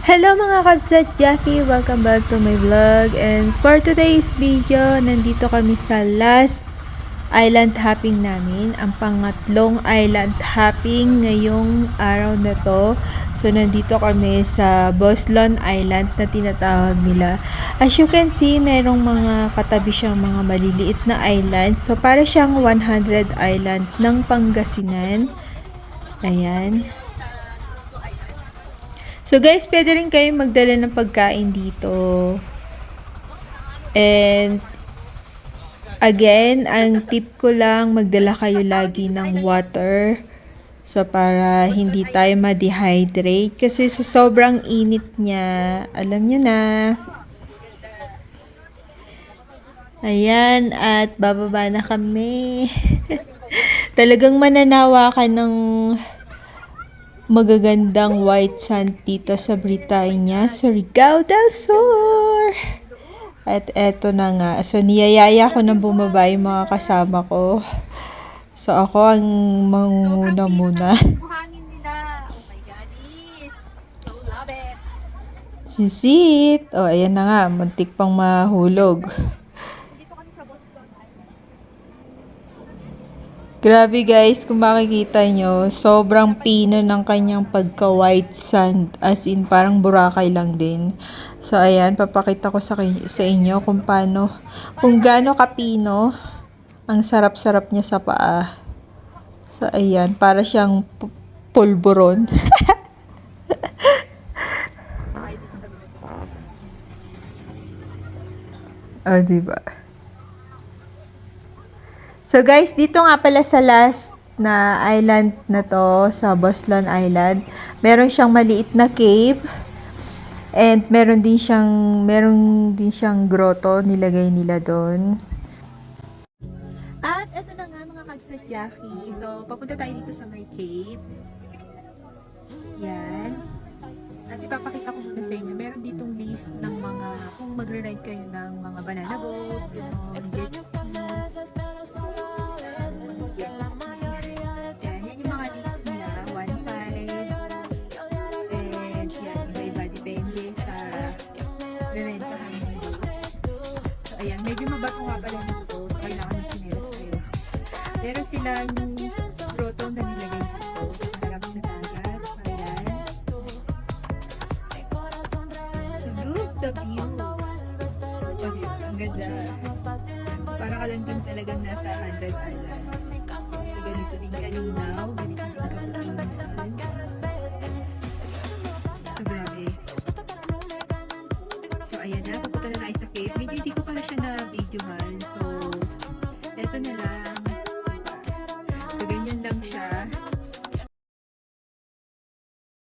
Hello mga kabsat, Jackie! Welcome back to my vlog. And for today's video, nandito kami sa last island hopping namin. Ang pangatlong island hopping ngayong araw na to. So, nandito kami sa Boslon Island na tinatawag nila. As you can see, merong mga katabi siyang mga maliliit na island. So, para siyang 100 island ng Pangasinan. Ayan. So guys, pwede rin kayo magdala ng pagkain dito. And again, ang tip ko lang, magdala kayo lagi ng water. So para hindi tayo ma-dehydrate. Kasi sa sobrang init niya, alam nyo na. Ayan, at bababa na kami. Talagang mananawa ka ng magagandang white sand dito sa Britannia, sa Surigao del Sur. At eto na nga. So, niyayaya ko na bumaba yung mga kasama ko. So, ako ang mangunguna muna. Sisit! O, ayan na nga. Muntik pang mahulog. Grabe guys, kung makikita nyo, sobrang pino ng kanyang pagka-white sand. As in, parang Boracay lang din. So, ayan, papakita ko sa inyo kung paano, kung gaano kapino, ang sarap-sarap niya sa paa. So, ayan, para siyang pulburon. Oh, diba? So guys, dito nga pala sa last na island na to, sa Boslon Island, meron siyang maliit na cave. And meron din siyang grotto nilagay nila doon. At eto na nga mga kabsat Jackie. So, papunta tayo dito sa my cave. Yan. At ipapakita ko muna sa inyo, meron ditong list ng mga, kung magre-ride kayo ng mga banana boats, jet ski. Yan yung mga list nila, 1.5. And yan, iba-iba, depende sa re-rentahan nyo. So, ayan, medyo mabato nga pala nito. So, kailangan ng chinelas kayo. Meron silang grotto na nilagay dito. Sarap sa dagat. Ayan. So, look the view. Ang ganda. Para ka lang din talagang nasa 100 islands. So, ganito din kalinaw. Ganito din kapag-inisan. So, grabe. So, ayan na. Papunta na tayo sa cave. Medyo hindi ko pala siya na-videohan. So, eto na lang.